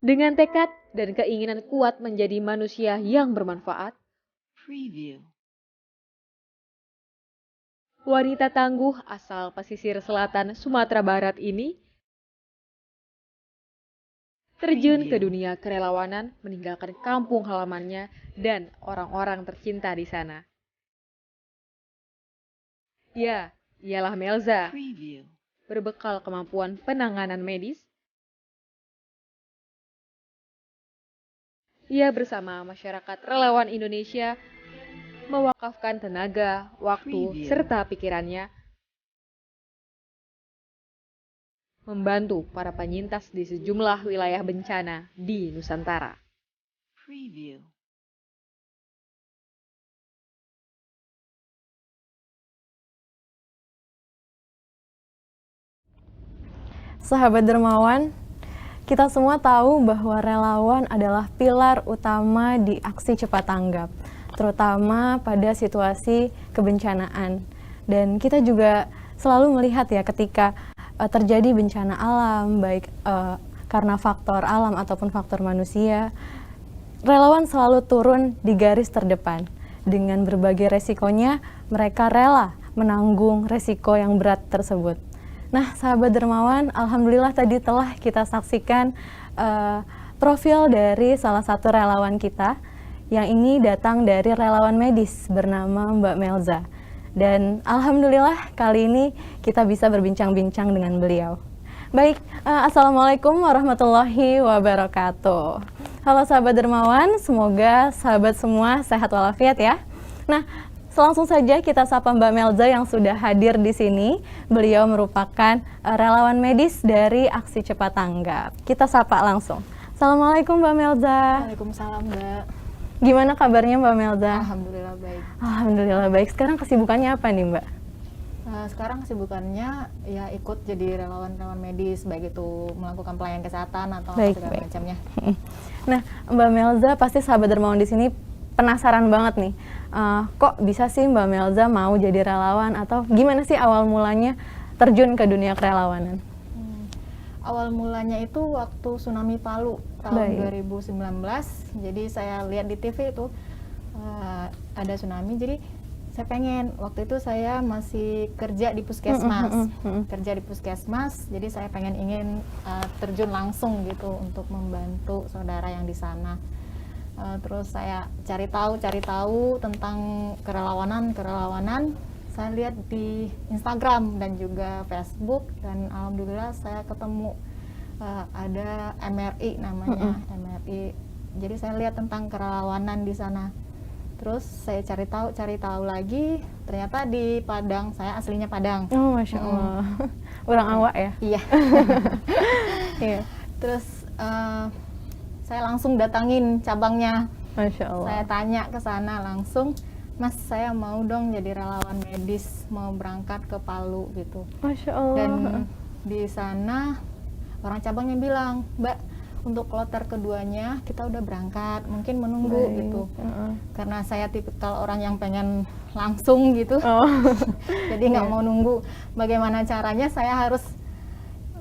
Dengan tekad dan keinginan kuat menjadi manusia yang bermanfaat, wanita tangguh asal pesisir selatan Sumatera Barat ini terjun ke dunia kerelawanan meninggalkan kampung halamannya dan orang-orang tercinta di sana. Ya, ialah Melza. Berbekal kemampuan penanganan medis, ia bersama masyarakat relawan Indonesia mewakafkan tenaga, waktu, serta pikirannya membantu para penyintas di sejumlah wilayah bencana di Nusantara. Sahabat dermawan, kita semua tahu bahwa relawan adalah pilar utama di aksi cepat tanggap, terutama pada situasi kebencanaan. Dan kita juga selalu melihat ya ketika terjadi bencana alam, baik karena faktor alam ataupun faktor manusia, relawan selalu turun di garis terdepan. Dengan berbagai resikonya, mereka rela menanggung resiko yang berat tersebut. Nah, sahabat dermawan, alhamdulillah tadi telah kita saksikan profil dari salah satu relawan kita yang ini datang dari relawan medis bernama Mbak Melza. Dan alhamdulillah kali ini kita bisa berbincang-bincang dengan beliau. Baik, Assalamualaikum warahmatullahi wabarakatuh. Halo sahabat dermawan, semoga sahabat semua sehat walafiat ya. Nah, langsung saja kita sapa Mbak Melza yang sudah hadir di sini. Beliau merupakan relawan medis dari Aksi Cepat Tanggap. Kita sapa langsung. Assalamualaikum Mbak Melza. Waalaikumsalam Mbak. Gimana kabarnya Mbak Melza? Alhamdulillah baik. Alhamdulillah baik. Sekarang kesibukannya apa nih Mbak? Sekarang kesibukannya ya ikut jadi relawan-relawan medis, baik itu melakukan pelayanan kesehatan atau segala macamnya. Nah, Mbak Melza pasti sahabat dermawan di sini penasaran banget nih. Kok bisa sih Mbak Melza mau jadi relawan atau gimana sih awal mulanya terjun ke dunia kerelawanan? Awal mulanya itu waktu tsunami Palu tahun 2019. Jadi saya lihat di TV itu ada tsunami. Jadi saya pengen, waktu itu saya masih kerja di puskesmas, jadi saya ingin terjun langsung gitu untuk membantu saudara yang di sana. Terus saya cari tahu tentang kerelawanan. Saya lihat di Instagram dan juga Facebook, dan alhamdulillah saya ketemu ada MRI namanya, MRI. Jadi saya lihat tentang kerelawanan di sana. Terus saya cari tahu lagi, ternyata di Padang. Saya aslinya Padang. Oh, Masya Allah. Orang awak ya? Iya. Iya. Terus saya langsung datangin cabangnya. Masya Allah. Saya tanya ke sana langsung, Mas, saya mau dong jadi relawan medis, mau berangkat ke Palu gitu. Masya Allah. Dan di sana orang cabangnya bilang, Mbak, untuk kloter keduanya kita udah berangkat, mungkin menunggu gitu. Karena saya tipikal orang yang pengen langsung gitu, jadi nggak mau nunggu. Bagaimana caranya saya harus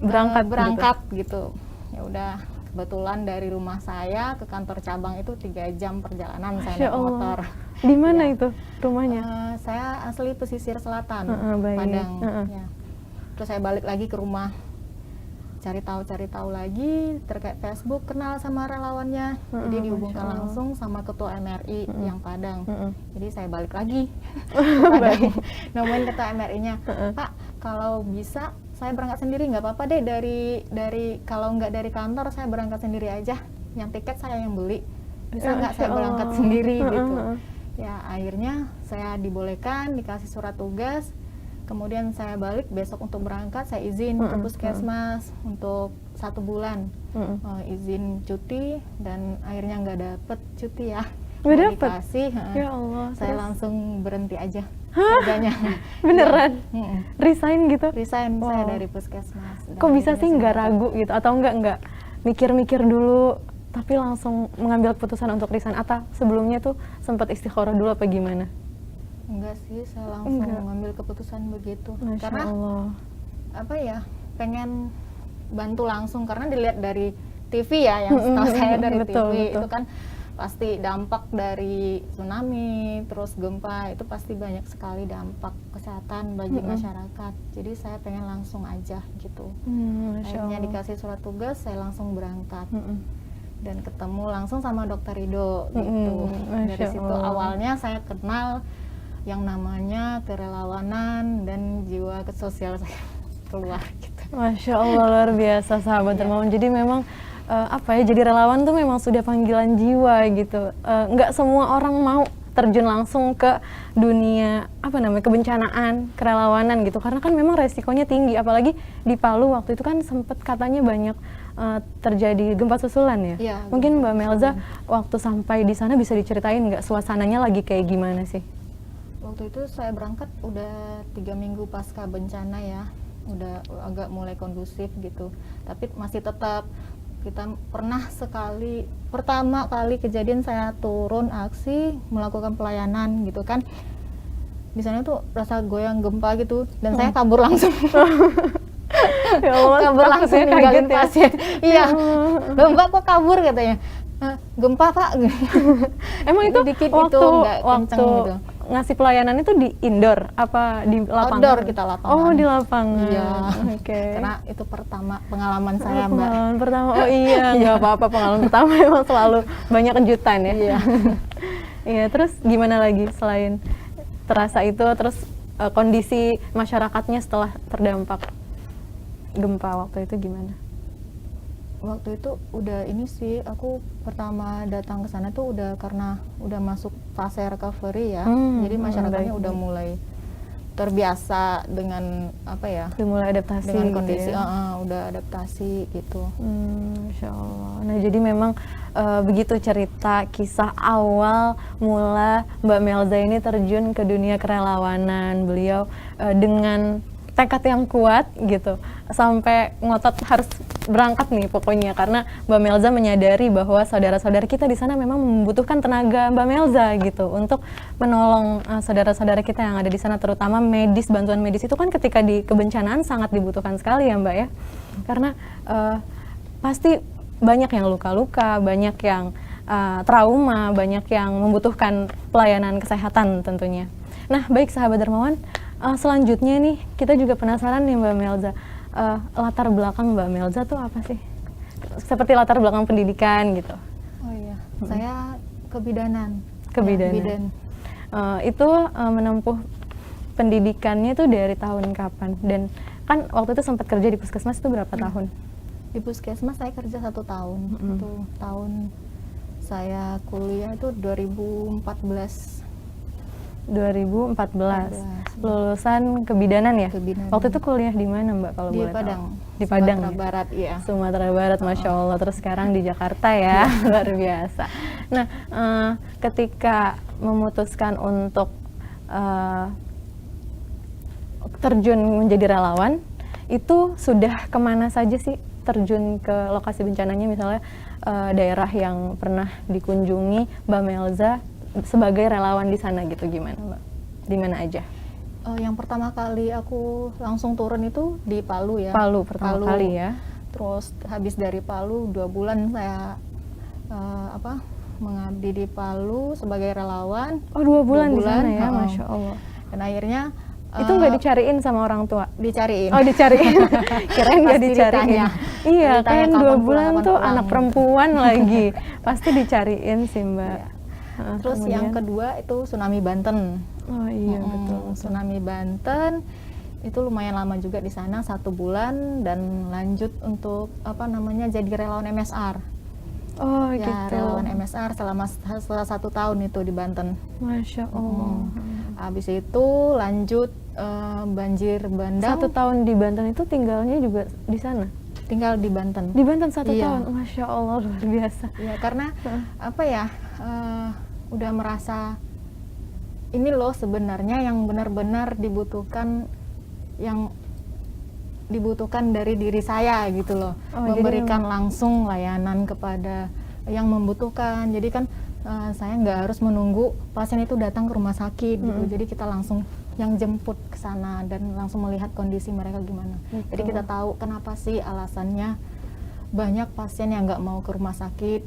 berangkat gitu. Ya udah, kebetulan dari rumah saya ke kantor cabang itu 3 jam perjalanan saya naik motor. Di mana itu rumahnya? Saya asli pesisir selatan, Padang. Ya. Terus saya balik lagi ke rumah, cari tahu lagi terkait Facebook, kenal sama relawannya. Jadi dihubungkan langsung sama ketua MRI yang Padang. Jadi saya balik lagi Padang, nemuin ketua MRI-nya. Pak, kalau bisa saya berangkat sendiri, nggak apa-apa deh, dari kalau nggak dari kantor saya berangkat sendiri aja, yang tiket saya yang beli, bisa nggak saya berangkat sendiri gitu. Ya akhirnya saya dibolehkan, dikasih surat tugas. Kemudian saya balik besok untuk berangkat, saya izin ke puskesmas untuk 1 bulan, izin cuti, dan akhirnya nggak dapet cuti ya. Nggak dapet? Dikasih, Ya Allah, saya langsung berhenti aja kerjanya. Beneran? Resign gitu? Resign saya dari puskesmas. Kok bisa sih nggak ragu gitu, atau nggak mikir-mikir dulu tapi langsung mengambil keputusan untuk resign, atau sebelumnya tuh sempat istikharah dulu apa gimana? Enggak sih, saya langsung mengambil keputusan begitu. Masya karena Allah. apa ya, pengen bantu langsung, karena dilihat dari TV ya, yang setahu saya dari betul, TV betul. itu kan pasti dampak dari tsunami, terus gempa itu pasti banyak sekali dampak kesehatan bagi masyarakat. Jadi saya pengen langsung aja gitu. Masya Akhirnya Allah. dikasih surat tugas, saya langsung berangkat dan ketemu langsung sama Dokter Rido gitu. Dari Masya situ Allah. awalnya saya kenal yang namanya kerelawanan dan jiwa sosial saya keluar gitu. Masya Allah, luar biasa sahabat dermawan. Jadi memang apa ya, jadi relawan tuh memang sudah panggilan jiwa gitu. Nggak semua orang mau terjun langsung ke dunia apa namanya kebencanaan, kerelawanan gitu, karena kan memang resikonya tinggi. Apalagi di Palu waktu itu kan sempat katanya banyak terjadi gempa susulan ya. Iya, Mungkin gempa Mbak Melza waktu sampai di sana bisa diceritain nggak suasananya lagi kayak gimana sih? Waktu itu saya berangkat udah 3 minggu pasca bencana ya, udah agak mulai kondusif gitu. Tapi masih tetap kita pernah sekali, pertama kali kejadian saya turun aksi melakukan pelayanan gitu kan. Di sana tuh rasa goyang gempa gitu dan saya kabur langsung. Ya Allah, Kabur takutnya langsung kaget ninggalin ya. pasien. Iya. Loh, Mbak kok kabur katanya. Gempa Pak. Emang itu Dikit itu, waktu nggak kenceng gitu. ngasih pelayanan itu di indoor apa di lapangan? Outdoor kita lapangan. Oh, di lapangan. Iya. Oke. Karena itu pertama pengalaman saya, Mbak. Pengalaman pertama. Oh iya, nggak apa-apa, pengalaman pertama memang selalu banyak kejutan ya. Iya. Iya, terus gimana lagi selain terasa itu, terus kondisi masyarakatnya setelah terdampak gempa waktu itu gimana? Waktu itu udah ini sih, aku pertama datang ke sana tuh udah karena udah masuk fase recovery ya. Jadi masyarakatnya baik, udah baik. mulai terbiasa dengan apa ya? Udah mulai adaptasi Dengan gitu kondisi ya? udah adaptasi gitu. Masya Allah. Nah, jadi memang begitu cerita kisah awal mula Mbak Melza ini terjun ke dunia kerelawanan. Beliau dengan tekad yang kuat gitu, sampai ngotot harus berangkat nih pokoknya, karena Mbak Melza menyadari bahwa saudara-saudara kita di sana memang membutuhkan tenaga Mbak Melza gitu untuk menolong saudara-saudara kita yang ada di sana, terutama medis, bantuan medis itu kan ketika di kebencanaan sangat dibutuhkan sekali ya Mbak ya, karena pasti banyak yang luka-luka, banyak yang trauma, banyak yang membutuhkan pelayanan kesehatan tentunya. Nah, baik sahabat dermawan, selanjutnya nih kita juga penasaran nih Mbak Melza, latar belakang Mbak Melza tuh apa sih? Seperti latar belakang pendidikan gitu. Oh iya, saya kebidanan. Kebidanan. Ya, bidan. Itu menempuh pendidikannya itu dari tahun kapan? Dan kan waktu itu sempat kerja di puskesmas itu berapa tahun? Di puskesmas saya kerja 1 tahun. Itu tahun saya kuliah itu 2014. 2014. Lulusan kebidanan ya? Kebidanan. Waktu itu kuliah di mana Mbak kalau Di boleh Padang. tahu? Di Padang Sumatera ya? Barat, iya. Sumatera Barat, Masya Allah. Terus sekarang di Jakarta ya, luar biasa. Nah, ketika memutuskan untuk terjun menjadi relawan, itu sudah kemana saja sih terjun ke lokasi bencananya, misalnya daerah yang pernah dikunjungi Mbak Melza sebagai relawan di sana gitu, gimana Mbak? Di mana aja? Yang pertama kali aku langsung turun itu di Palu ya. Palu pertama kali ya. Terus habis dari Palu 2 bulan saya mengabdi di Palu sebagai relawan. Oh, 2 bulan, 2 di sana ya, heeh. Masya Allah. Dan akhirnya Itu nggak dicariin sama orang tua? dicariin. Oh, dicariin. Kirain nggak Pasti dicariin. ditanya. Iya, Ditanya kan 2 kapan bulan pulang, tuh kapan anak pulang. perempuan lagi. Pasti dicariin sih, Mbak. Iya. Heeh, Terus yang kemudian? kedua itu tsunami Banten. Oh iya, Mm-mm, betul. Tsunami Banten itu lumayan lama juga di sana, 1 bulan, dan lanjut untuk jadi relawan MSR. Oh Ya, gitu. relawan MSR setelah 1 tahun itu di Banten. Masya Allah. Habis itu lanjut banjir bandang. 1 tahun di Banten itu tinggalnya juga di sana? Tinggal di Banten. Di Banten 1 Iya. tahun? Masya Allah, luar biasa. Ya, karena udah merasa ini loh sebenarnya yang benar-benar dibutuhkan, yang dibutuhkan dari diri saya gitu loh. Oh, jadi Memberikan langsung layanan kepada yang membutuhkan. Jadi kan saya nggak harus menunggu pasien itu datang ke rumah sakit gitu. Jadi kita langsung yang jemput ke sana dan langsung melihat kondisi mereka gimana. Jadi kita tahu kenapa sih alasannya banyak pasien yang nggak mau ke rumah sakit,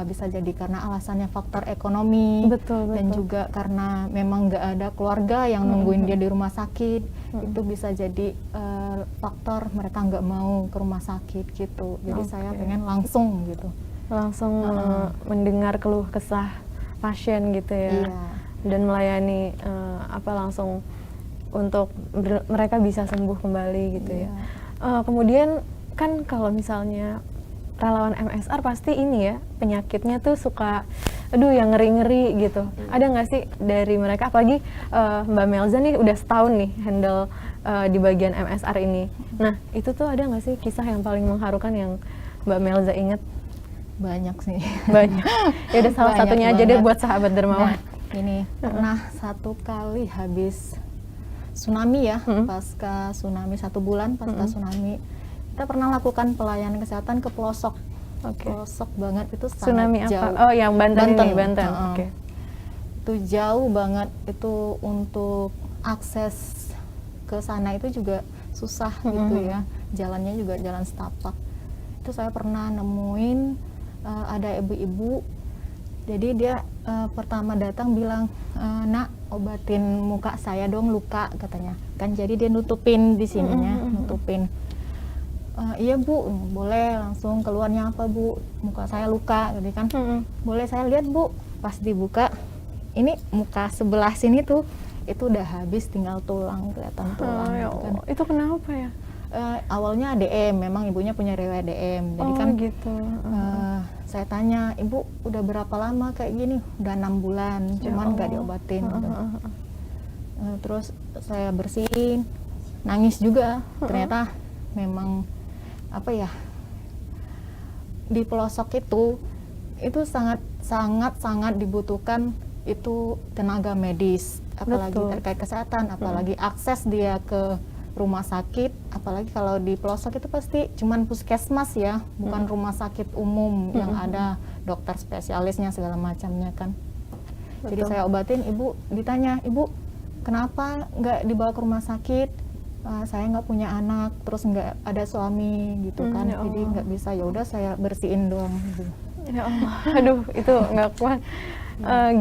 bisa jadi karena alasannya faktor ekonomi, Betul, dan betul. juga karena memang nggak ada keluarga yang nungguin dia di rumah sakit. Itu bisa jadi faktor mereka nggak mau ke rumah sakit gitu. Jadi saya Oke. pengen langsung gitu. Langsung mendengar keluh kesah pasien gitu ya. Iya. Dan melayani langsung untuk mereka bisa sembuh kembali gitu ya. Kemudian kan kalau misalnya relawan MSR pasti ini ya, penyakitnya tuh suka yang ngeri-ngeri gitu. Ada nggak sih dari mereka, apalagi Mbak Melza nih udah setahun nih handle di bagian MSR ini. Nah itu tuh ada nggak sih kisah yang paling mengharukan yang Mbak Melza inget? Banyak sih. Banyak. Ya udah salah Banyak satunya aja deh banget. buat sahabat dermawan. Nah, ini pernah satu kali habis tsunami ya, pasca tsunami 1 bulan pasca tsunami, kita pernah lakukan pelayanan kesehatan ke pelosok. Oke. Pelosok banget, itu sangat Tsunami jauh. apa? Oh yang Banten ini, Banten. Heeh. Oke. Itu jauh banget, itu untuk akses ke sana itu juga susah gitu ya. Jalannya juga jalan setapak. Itu saya pernah nemuin ada ibu-ibu, jadi dia pertama datang bilang, "Nak, obatin muka saya dong, luka," katanya. Kan jadi dia nutupin di sininya, nutupin. Iya Bu, boleh, langsung keluarnya apa Bu? Muka saya luka, gitu kan. Boleh saya lihat Bu? Pas dibuka, ini muka sebelah sini tuh, itu udah habis, tinggal tulang, kelihatan tulang Ya gitu kan. Allah, itu kenapa ya? Awalnya DM, memang ibunya punya riwayat DM. Jadi kan gitu. saya tanya, Ibu udah berapa lama kayak gini? Udah 6 bulan, cuman nggak diobatin. Gitu. Terus saya bersihin, nangis juga. Ternyata memang apa ya, di pelosok itu sangat dibutuhkan itu tenaga medis, apalagi Betul. terkait kesehatan, apalagi akses dia ke rumah sakit, apalagi kalau di pelosok itu pasti cuman puskesmas ya, bukan rumah sakit umum yang ada dokter spesialisnya segala macamnya kan. Jadi Betul. saya obatin, ibu ditanya, Ibu kenapa nggak dibawa ke rumah sakit? Saya nggak punya anak, terus nggak ada suami gitu kan, Ya jadi Allah. nggak bisa, ya udah saya bersihin doang gitu. Ya Allah, aduh itu nggak kuat.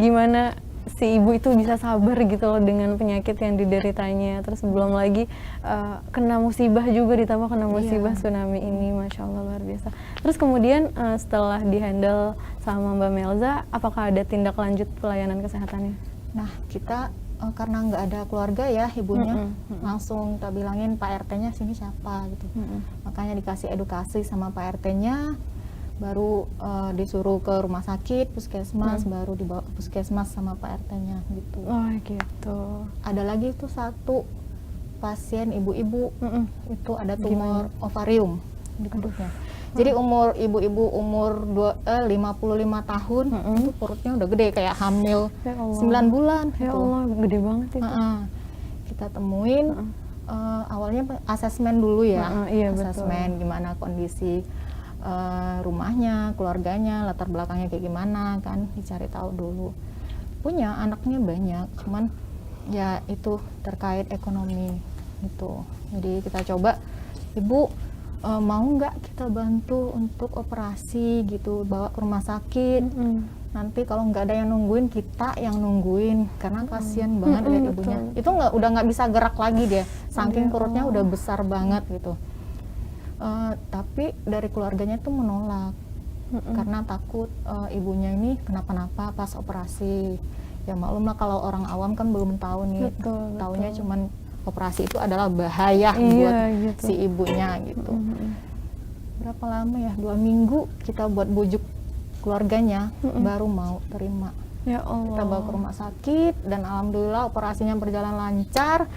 Gimana si ibu itu bisa sabar gitu loh dengan penyakit yang dideritanya, terus belum lagi kena musibah juga, ditambah kena musibah tsunami ini, Masya Allah luar biasa. Terus kemudian setelah dihandle sama Mbak Melza, apakah ada tindak lanjut pelayanan kesehatannya? Nah kita karena nggak ada keluarga ya ibunya, langsung tak bilangin Pak RT-nya sini siapa gitu. Makanya dikasih edukasi sama Pak RT-nya, baru disuruh ke rumah sakit, puskesmas, baru dibawa ke puskesmas sama Pak RT-nya gitu. Oh gitu. Ada lagi tuh satu pasien ibu-ibu, itu ada tumor ovarium di perutnya. Jadi ibu-ibu umur 55 tahun, itu perutnya udah gede kayak hamil Ya Allah. 9 bulan. Ya gitu. Allah, gede banget itu. Kita temuin, awalnya asesmen dulu ya, Iya, asesmen gimana kondisi rumahnya, keluarganya, latar belakangnya kayak gimana kan, dicari tahu dulu. Punya anaknya banyak, cuman ya itu terkait ekonomi gitu. Jadi kita coba, Ibu mau nggak kita bantu untuk operasi gitu, bawa ke rumah sakit. Nanti kalau nggak ada yang nungguin, kita yang nungguin, karena kasihan banget lihat ibunya. Itu udah nggak bisa gerak lagi dia, saking perutnya udah besar banget gitu. Tapi dari keluarganya tuh menolak, karena takut ibunya ini kenapa-napa pas operasi. Ya maklum lah kalau orang awam kan belum tahu nih, taunya cuman operasi itu adalah bahaya buat gitu. si ibunya gitu. Berapa lama ya, 2 minggu kita buat bujuk keluarganya, baru mau terima. Ya Allah. Kita bawa ke rumah sakit, dan alhamdulillah operasinya berjalan lancar.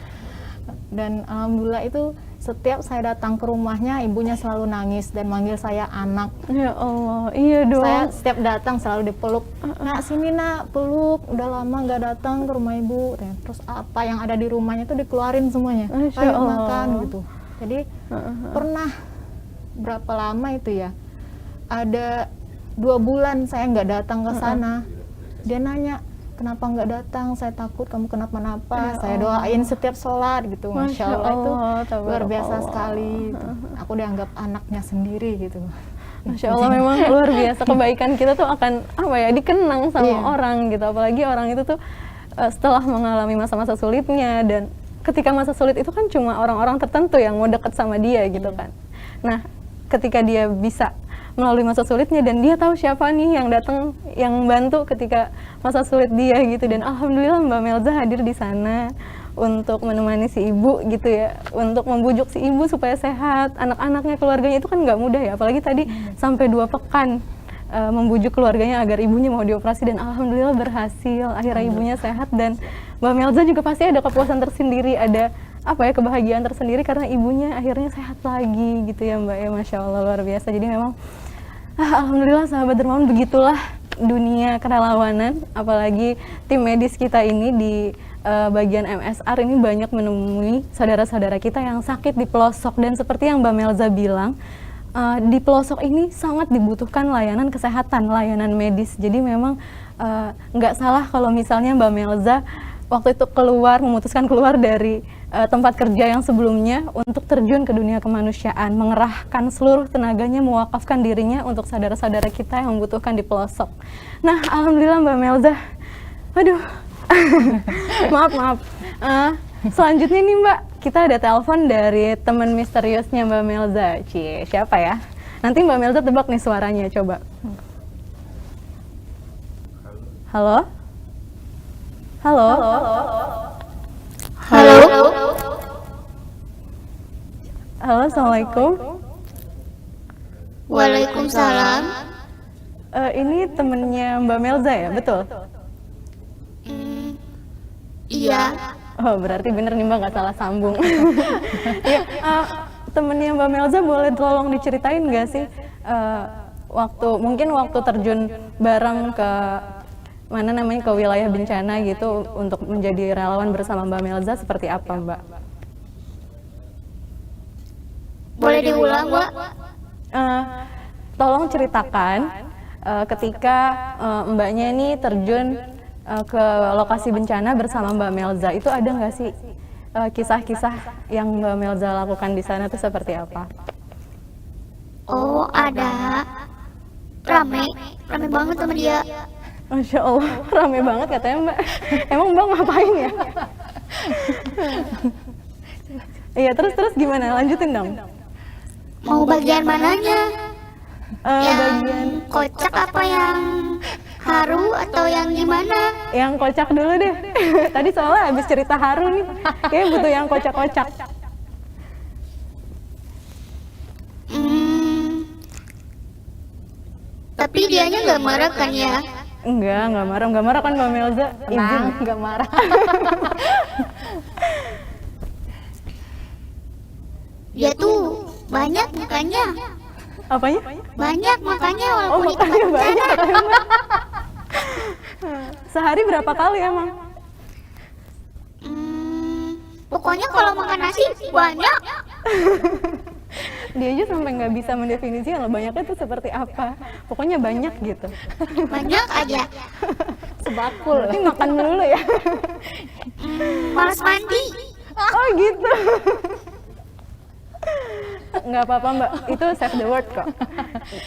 Dan alhamdulillah itu setiap saya datang ke rumahnya, ibunya selalu nangis dan manggil saya anak. Ya Allah, iya dong. Saya setiap datang selalu dipeluk. Nak sini nak, peluk, udah lama nggak datang ke rumah ibu. Terus apa yang ada di rumahnya itu dikeluarin semuanya. Masya Ayo Allah. makan gitu. Jadi pernah berapa lama itu ya? Ada 2 bulan saya nggak datang ke sana. Dia nanya, kenapa nggak datang, saya takut kamu kenapa-napa. Saya doain setiap sholat gitu. Masya Allah itu luar biasa sekali gitu. Aku dianggap anaknya sendiri gitu. Masya Allah, memang luar biasa, kebaikan kita tuh akan apa ya, dikenang sama orang gitu, apalagi orang itu tuh setelah mengalami masa-masa sulitnya, dan ketika masa sulit itu kan cuma orang-orang tertentu yang mau deket sama dia gitu kan. Nah, ketika dia bisa melalui masa sulitnya dan dia tahu siapa nih yang datang, yang bantu ketika masa sulit dia gitu, dan alhamdulillah Mbak Melza hadir di sana untuk menemani si ibu gitu ya, untuk membujuk si ibu supaya sehat, anak-anaknya, keluarganya itu kan nggak mudah ya, apalagi tadi sampai 2 pekan membujuk keluarganya agar ibunya mau dioperasi, dan alhamdulillah berhasil, akhirnya ibunya sehat. Dan Mbak Melza juga pasti ada kepuasan tersendiri, ada apa ya, kebahagiaan tersendiri karena ibunya akhirnya sehat lagi gitu ya Mbak ya. Masya Allah, luar biasa. Jadi memang alhamdulillah sahabat dermawan, begitulah dunia kerelawanan, apalagi tim medis kita ini di bagian MSR ini banyak menemui saudara-saudara kita yang sakit di pelosok, dan seperti yang Mbak Melza bilang, di pelosok ini sangat dibutuhkan layanan kesehatan, layanan medis. Jadi memang nggak salah kalau misalnya Mbak Melza waktu itu memutuskan keluar dari tempat kerja yang sebelumnya untuk terjun ke dunia kemanusiaan, mengerahkan seluruh tenaganya, mewakafkan dirinya untuk saudara-saudara kita yang membutuhkan di pelosok. Nah, alhamdulillah Mbak Melza, aduh, maaf. Selanjutnya nih Mbak, kita ada telepon dari teman misteriusnya Mbak Melza. Cie, siapa ya? Nanti Mbak Melza tebak nih suaranya, coba. Halo? Halo? Halo. Halo, Assalamualaikum. Waalaikumsalam. Ini temennya Mbak Melza ya, betul? Iya. Oh, berarti bener nih Mbak, nggak salah sambung. Ya, temennya Mbak Melza boleh tolong diceritain nggak sih mungkin waktu terjun bareng ke mana namanya, ke wilayah bencana gitu untuk menjadi relawan bersama Mbak Melza, seperti apa Mbak? Boleh diulang, Mbak? Tolong ceritakan ketika Mbaknya ini terjun ke lokasi bencana bersama Mbak Melza, itu ada nggak sih kisah-kisah yang Mbak Melza lakukan di sana itu seperti apa? Oh, ada. Rame banget sama dia. Masya Allah, rame banget katanya Mbak. Emang Mbak ngapain ya? Iya, terus gimana? Lanjutin dong. Mau bagian mananya? Yang Bagian kocak apa yang haru atau yang gimana? yang kocak dulu deh. Tadi soalnya habis cerita haru nih, kayaknya butuh yang kocak-kocak. Tapi dianya nggak marah kan ya? Enggak marah kan Mbak Melza? Izin. Nggak marah. Dia tuh banyak mukanya. Apanya? Banyak makanya Oh, walaupun di tempat makanya bencana. banyak. Sehari berapa kali emang? Pokoknya kalau makan nasi banyak. Dia aja sampai nggak bisa mendefinisikan loh banyaknya itu seperti apa. Pokoknya banyak gitu. Banyak aja. Sebakul. Berarti makan dulu ya. Malas mandi. Oh gitu. Nggak apa-apa Mbak, itu save the word kok.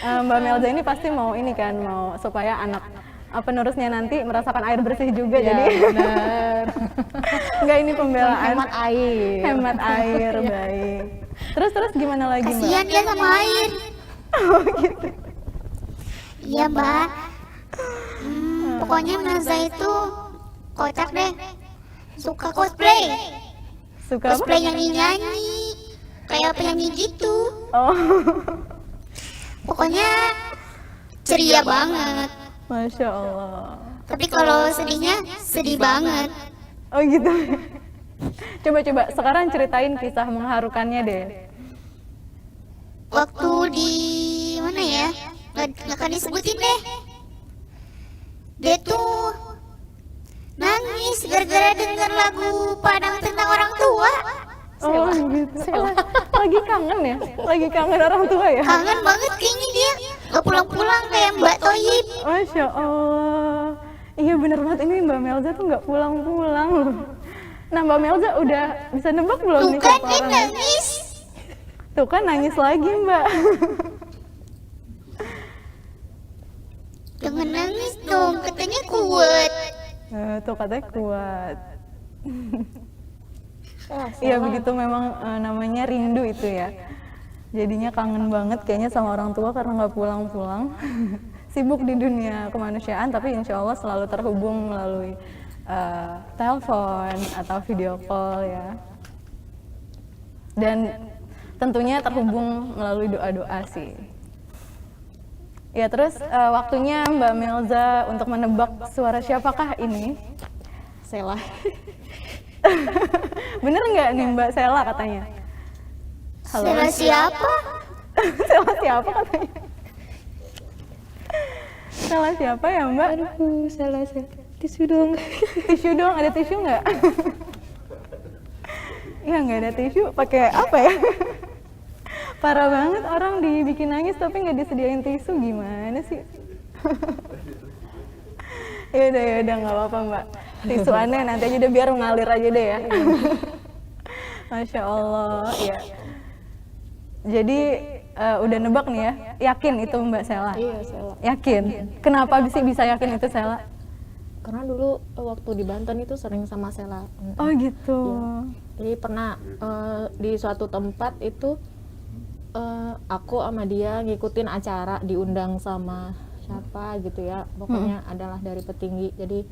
Mbak Melza ini pasti mau ini kan, mau supaya anak penerusnya nanti merasakan air bersih juga, Ya, jadi benar. nggak, ini pembelaan. Hemat air. Hemat air, baik. Terus gimana lagi Mbak? Kasihan dia sama air. Oh gitu. Iya Mbak. Pokoknya Melza itu kocak deh. Suka cosplay. Suka apa? Cosplay nyanyi-nyanyi. Kayak penyanyi gitu. Oh, Pokoknya ceria banget. Masya Allah. Tapi kalau sedihnya sedih banget. Oh gitu. Coba sekarang ceritain kisah mengharukannya deh. Waktu di mana ya? Nggak akan disebutin deh. Dia tuh nangis gara-gara denger lagu Padang tentang orang tua. Oh gitu. Oh, lagi kangen ya? Lagi kangen orang tua ya? Kangen banget kayaknya dia. Gak pulang-pulang kayak Mbak Toyib. Masya Allah. Iya bener banget, ini Mbak Melza tuh nggak pulang-pulang loh. Nah Mbak Melza udah bisa nebak belum Tuh nih kan siapa dia orangnya? nangis. Tuh kan nangis lagi Mbak. Jangan nangis dong, katanya kuat. Tuh katanya kuat. Ah, Iya begitu memang namanya rindu itu ya. Jadinya kangen banget kayaknya sama orang tua karena nggak pulang-pulang. Sibuk di dunia kemanusiaan tapi insya Allah selalu terhubung melalui telepon atau video call ya. Dan tentunya terhubung melalui doa-doa sih. Ya terus waktunya Mbak Melza untuk menebak suara siapakah ini? Sela. Bener nggak nih Mbak Sela katanya? Halo. Sela siapa? Sela siapa katanya? Sela siapa ya Mbak? Aduh, salah. Tisu dong. Tisu dong, ada tisu nggak? Ya nggak ada tisu, pakai apa ya? Parah banget orang dibikin nangis tapi nggak disediain tisu, gimana sih? Ya udah nggak apa-apa Mbak. Tisu aneh nanti aja deh biar mengalir aja deh ya. Masya Allah, ya. Jadi udah nebak nih ya, yakin itu Mbak Sela? Iya, Sela. Yakin? Kenapa bisa yakin itu Sela? Karena dulu waktu di Banten itu sering sama Sela. Oh gitu. Jadi pernah di suatu tempat itu aku sama dia ngikutin acara, diundang sama siapa gitu ya, pokoknya adalah dari petinggi, jadi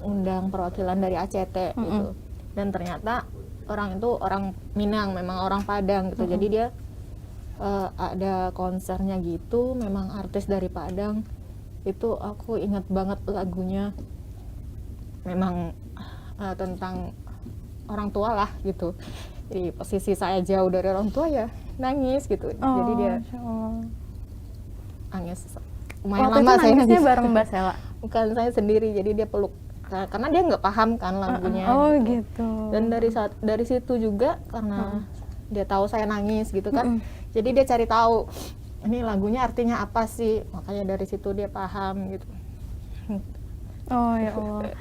undang perwakilan dari ACT gitu. Dan ternyata orang itu orang Minang, memang orang Padang gitu. Jadi dia ada konsernya gitu, memang artis dari Padang. Itu aku ingat banget lagunya, memang tentang orang tua lah gitu. Jadi posisi saya jauh dari orang tua ya nangis gitu. Jadi dia Masya Allah. nangis lumayan Waktu lama. itu Saya nangisnya nangis bareng Mbak Sela? bukan saya sendiri, jadi dia peluk karena dia nggak paham kan lagunya. Oh gitu. gitu. Dan dari situ juga karena dia tahu saya nangis gitu kan, jadi dia cari tahu ini lagunya artinya apa sih, makanya dari situ dia paham gitu. Oh ya Allah.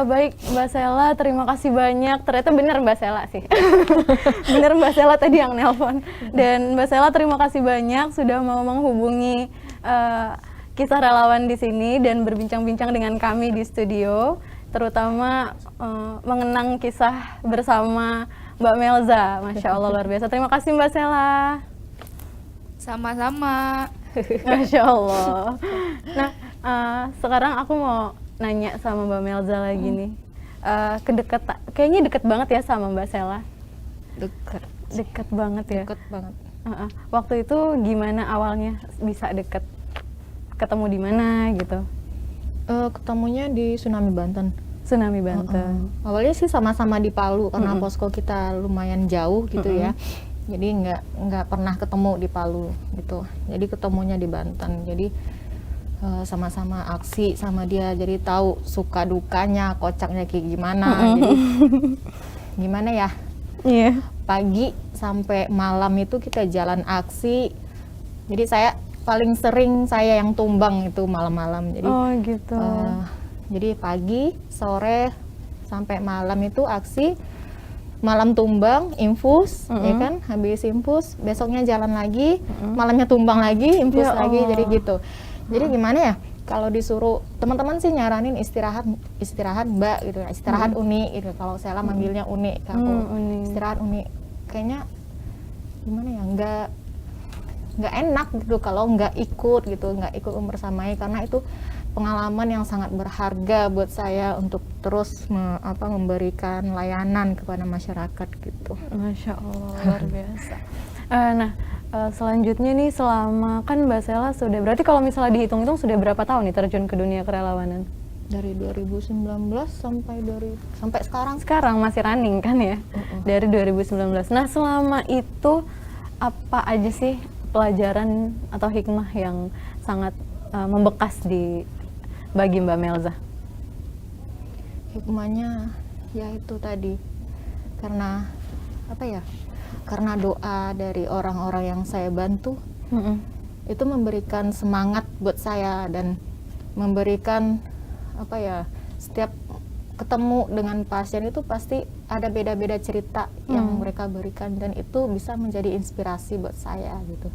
Baik Mbak Sela, terima kasih banyak. Ternyata benar Mbak Sela sih. Benar Mbak Sela tadi yang nelpon. Dan Mbak Sela terima kasih banyak sudah mau menghubungi kisah relawan di sini dan berbincang-bincang dengan kami di studio, terutama mengenang kisah bersama Mbak Melza. Masya Allah luar biasa. Terima kasih Mbak Sela. Sama-sama. Masya Allah. Nah, sekarang aku mau nanya sama Mbak Melza lagi nih. Kayaknya deket banget ya sama Mbak Sela. Deket banget ya. Deket banget. Waktu itu gimana awalnya bisa deket? Ketemu di mana gitu? Ketemunya di Tsunami Banten. Tsunami Banten. Awalnya sih sama-sama di Palu karena posko kita lumayan jauh gitu ya. Jadi nggak pernah ketemu di Palu gitu. Jadi ketemunya di Banten. Jadi sama-sama aksi sama dia. Jadi tahu suka dukanya, kocaknya kayak gimana. Jadi gimana ya? Iya. Pagi sampai malam itu kita jalan aksi. Jadi paling sering saya yang tumbang itu malam-malam. Jadi Oh gitu. jadi pagi, sore sampai malam itu aksi, malam tumbang, infus, ya kan, habis infus, besoknya jalan lagi, malamnya tumbang lagi, infus Ya lagi, Allah. jadi gitu. Jadi gimana ya? Kalau disuruh teman-teman sih nyaranin istirahat Mbak gitu, istirahat Uni gitu. Kalau saya manggilnya Uni, kalau Uni. istirahat Uni, kayaknya gimana ya? Nggak enak gitu kalau nggak ikut membersamai, karena itu pengalaman yang sangat berharga buat saya untuk terus memberikan layanan kepada masyarakat gitu. Masya Allah luar biasa. Selanjutnya nih, selama kan Mbak Sela sudah, berarti kalau misalnya dihitung-hitung sudah berapa tahun nih terjun ke dunia kerelawanan? Dari 2019 sampai sekarang. Sekarang masih running kan ya? Dari 2019. Nah selama itu apa aja sih pelajaran atau hikmah yang sangat membekas bagi Mbak Melza? Hikmahnya ya itu tadi, karena karena doa dari orang-orang yang saya bantu itu memberikan semangat buat saya dan memberikan apa ya, setiap ketemu dengan pasien itu pasti ada beda-beda cerita yang mereka berikan, dan itu bisa menjadi inspirasi buat saya gitu.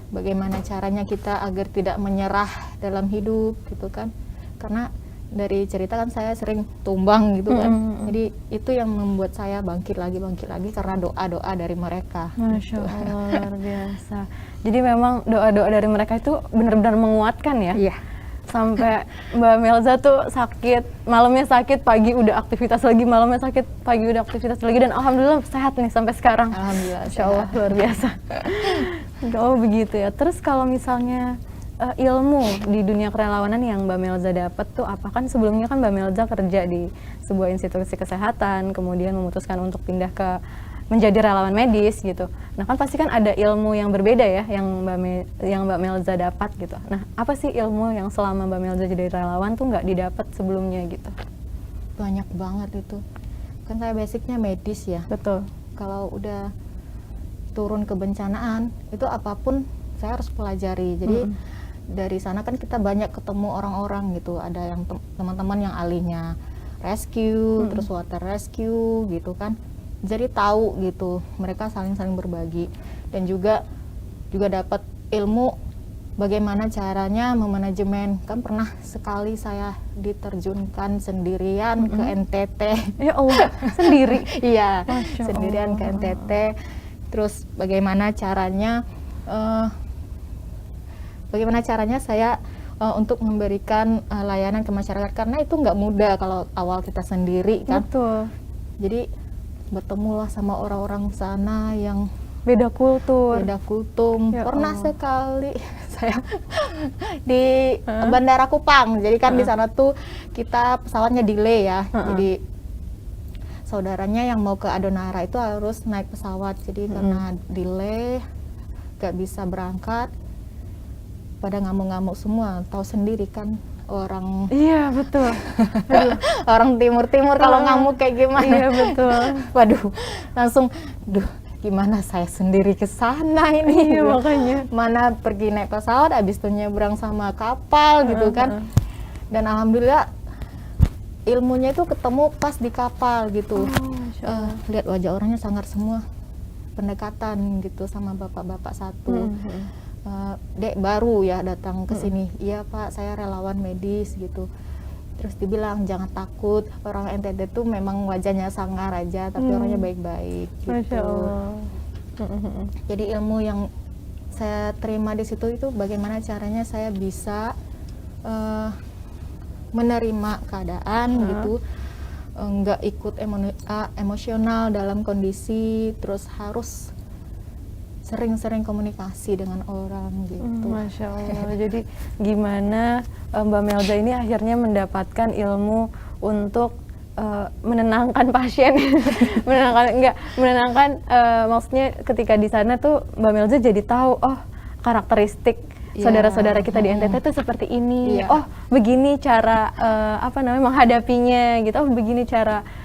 Bagaimana caranya kita agar tidak menyerah dalam hidup gitu kan, karena dari cerita kan saya sering tumbang gitu kan. Jadi itu yang membuat saya bangkit lagi karena doa-doa dari mereka. Masya gitu. Allah, luar biasa. Jadi memang doa-doa dari mereka itu benar-benar menguatkan ya. Iya. Sampai Mbak Melza tuh sakit, malamnya sakit, pagi udah aktivitas lagi, malamnya sakit, pagi udah aktivitas lagi, dan alhamdulillah sehat nih sampai sekarang. Alhamdulillah. Insya Allah luar biasa. Oh begitu ya. Terus kalau misalnya ilmu di dunia kerelawanan yang Mbak Melza dapat tuh apa? Kan sebelumnya kan Mbak Melza kerja di sebuah institusi kesehatan, kemudian memutuskan untuk pindah ke menjadi relawan medis gitu. Nah kan pasti kan ada ilmu yang berbeda ya yang Mbak Melza dapat gitu. Nah apa sih ilmu yang selama Mbak Melza jadi relawan tuh nggak didapat sebelumnya gitu? Banyak banget itu. Kan saya basicnya medis ya. Betul. Kalau udah turun kebencanaan itu apapun saya harus pelajari. Jadi dari sana kan kita banyak ketemu orang-orang gitu. Ada yang teman-teman yang ahlinya rescue, terus water rescue gitu kan. Jadi tahu gitu, mereka saling berbagi, dan juga dapat ilmu bagaimana caranya memanajemen. Kan pernah sekali saya diterjunkan sendirian ke NTT. Ya Allah, sendiri? Iya, Masya sendirian ke Allah. NTT. Terus bagaimana caranya saya untuk memberikan layanan ke masyarakat, karena itu nggak mudah kalau awal kita sendiri kan. Betul. Jadi bertemulah sama orang-orang sana yang Beda kultur. beda kultum. Ya Pernah Allah. sekali saya di Bandara Kupang. Jadi kan di sana tuh kita pesawatnya delay ya. Jadi saudaranya yang mau ke Adonara itu harus naik pesawat. Jadi karena delay gak bisa berangkat, pada ngamuk-ngamuk semua. Tahu sendiri kan orang Iya betul. orang timur kalau ngamuk kayak gimana. Iya betul. Waduh, langsung gimana saya sendiri ke sana ini. Iya makanya. Mana pergi naik pesawat, habis itu nyebrang sama kapal gitu kan. Dan alhamdulillah ilmunya itu ketemu pas di kapal gitu. Masya Allah. Lihat wajah orangnya sangar semua, pendekatan gitu sama bapak-bapak satu. Dek baru ya datang ke sini. Iya Pak, saya relawan medis gitu. Terus dibilang jangan takut, orang NTT tuh memang wajahnya sangar aja, tapi orangnya baik-baik gitu. Masya Allah. Jadi ilmu yang saya terima di situ itu bagaimana caranya saya bisa menerima keadaan gitu, nggak ikut emosional dalam kondisi, terus harus sering-sering komunikasi dengan orang gitu. Masya Allah. Jadi gimana Mbak Melza ini akhirnya mendapatkan ilmu untuk menenangkan pasien, menenangkan maksudnya ketika di sana tuh Mbak Melza jadi tahu karakteristik saudara-saudara kita di NTT tuh seperti ini. Iya. Oh begini cara menghadapinya gitu. Oh begini cara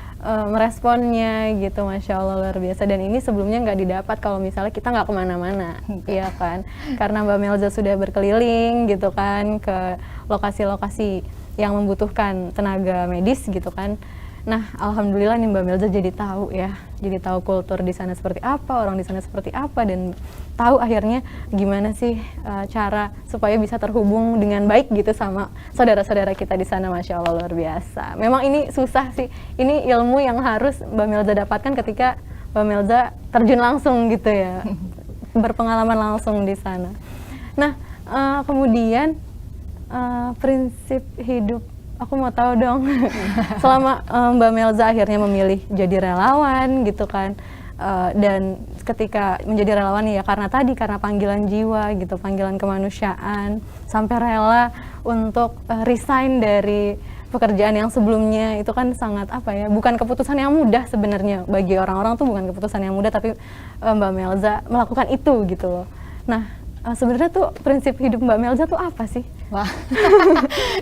meresponnya gitu. Masya Allah luar biasa. Dan ini sebelumnya nggak didapat kalau misalnya kita nggak kemana-mana, iya kan? Karena Mbak Melza sudah berkeliling gitu kan ke lokasi-lokasi yang membutuhkan tenaga medis gitu kan. Nah, alhamdulillah nih Mbak Melza jadi tahu ya, jadi tahu kultur di sana seperti apa, orang di sana seperti apa, dan tahu akhirnya gimana sih cara supaya bisa terhubung dengan baik gitu sama saudara-saudara kita di sana. Masya Allah luar biasa. Memang ini susah sih, ini ilmu yang harus Mbak Melza dapatkan ketika Mbak Melza terjun langsung gitu ya, berpengalaman langsung di sana. Nah, kemudian prinsip hidup. Aku mau tahu dong, selama Mbak Melza akhirnya memilih jadi relawan gitu kan, dan ketika menjadi relawan ya karena panggilan jiwa gitu, panggilan kemanusiaan, sampai rela untuk resign dari pekerjaan yang sebelumnya, itu kan sangat bukan keputusan yang mudah sebenarnya, bagi orang-orang tuh bukan keputusan yang mudah, tapi Mbak Melza melakukan itu gitu loh. Nah, sebenarnya tuh prinsip hidup Mbak Melza tuh apa sih? Wah,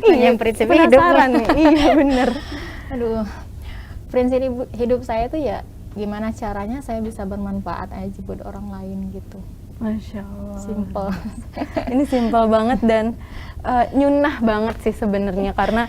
Iya, prinsip penasaran hidup. nih. Iya bener. Aduh, prinsip hidup saya tuh ya gimana caranya saya bisa bermanfaat aja buat orang lain gitu. Masya Allah. Simple. Ini simpel banget dan nyunah banget sih sebenarnya, karena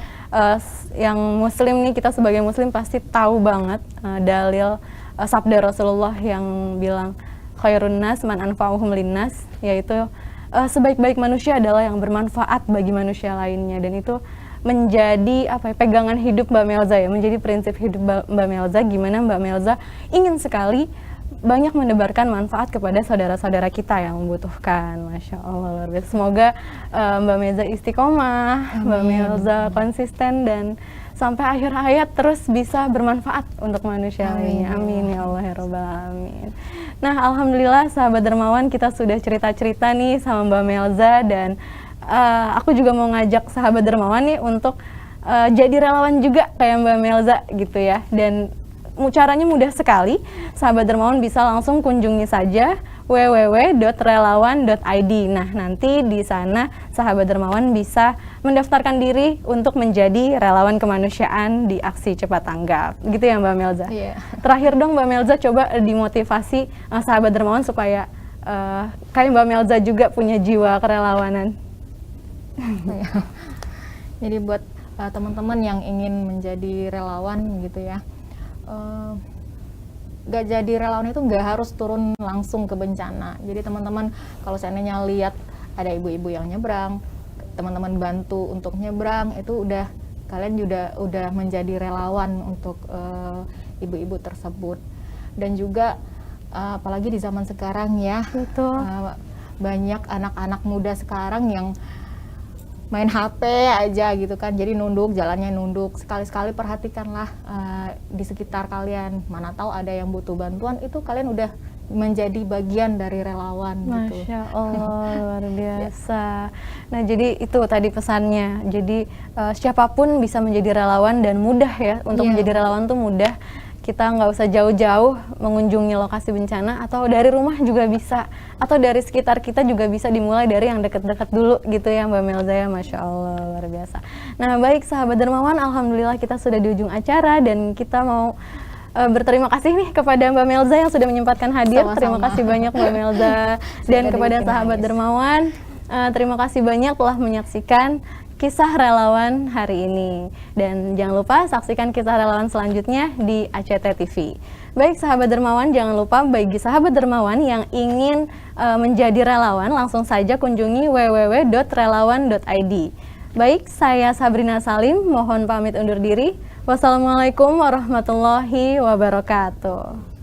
yang muslim nih, kita sebagai muslim pasti tahu banget dalil sabda Rasulullah yang bilang khairun nas man anfa'uhum linnas, yaitu sebaik-baik manusia adalah yang bermanfaat bagi manusia lainnya. Dan itu menjadi pegangan hidup Mbak Melza ya, menjadi prinsip hidup Mbak Melza, gimana Mbak Melza ingin sekali banyak menebarkan manfaat kepada saudara-saudara kita yang membutuhkan. Masya Allah, luar biasa. Semoga Mbak Melza istiqomah, Mbak Melza konsisten, dan sampai akhir hayat terus bisa bermanfaat untuk manusia lainnya. Amin ya Allah ya Rabbal Alamin. Nah, alhamdulillah sahabat dermawan, kita sudah cerita-cerita nih sama Mbak Melza, dan aku juga mau ngajak sahabat dermawan nih untuk jadi relawan juga kayak Mbak Melza gitu ya. Dan caranya mudah sekali, sahabat dermawan bisa langsung kunjungi saja www.relawan.id. Nah, nanti di sana sahabat dermawan bisa mendaftarkan diri untuk menjadi relawan kemanusiaan di aksi cepat tanggap. Gitu ya Mbak Melza? Iya. Terakhir dong Mbak Melza, coba dimotivasi sahabat dermawan supaya kayak Mbak Melza juga punya jiwa kerelawanan. Jadi buat teman-teman yang ingin menjadi relawan gitu ya, gak jadi relawan itu gak harus turun langsung ke bencana. Jadi teman-teman kalau seandainya lihat ada ibu-ibu yang nyebrang, teman-teman bantu untuk nyebrang, itu kalian udah menjadi relawan untuk ibu-ibu tersebut. Dan juga apalagi di zaman sekarang ya, Betul. banyak anak-anak muda sekarang yang main HP aja gitu kan, jadi nunduk, jalannya nunduk. Sekali-sekali perhatikanlah di sekitar kalian, mana tahu ada yang butuh bantuan, itu kalian udah menjadi bagian dari relawan. Gitu. Masya Allah, luar biasa. Nah, jadi itu tadi pesannya. Jadi siapapun bisa menjadi relawan, dan mudah ya, untuk menjadi relawan tuh mudah. Kita nggak usah jauh-jauh mengunjungi lokasi bencana, atau dari rumah juga bisa, atau dari sekitar kita juga bisa, dimulai dari yang dekat-dekat dulu gitu ya Mbak Melza ya. Masya Allah, luar biasa. Nah, baik sahabat dermawan, alhamdulillah kita sudah di ujung acara, dan kita mau berterima kasih nih kepada Mbak Melza yang sudah menyempatkan hadir. Sama-sama. Terima kasih banyak Mbak Melza. Dan kepada sahabat dermawan, terima kasih banyak telah menyaksikan kisah relawan hari ini. Dan jangan lupa saksikan kisah relawan selanjutnya di ACT TV. Baik sahabat dermawan, jangan lupa bagi sahabat dermawan yang ingin menjadi relawan, langsung saja kunjungi www.relawan.id. Baik, saya Sabrina Salim, mohon pamit undur diri. Wassalamualaikum warahmatullahi wabarakatuh.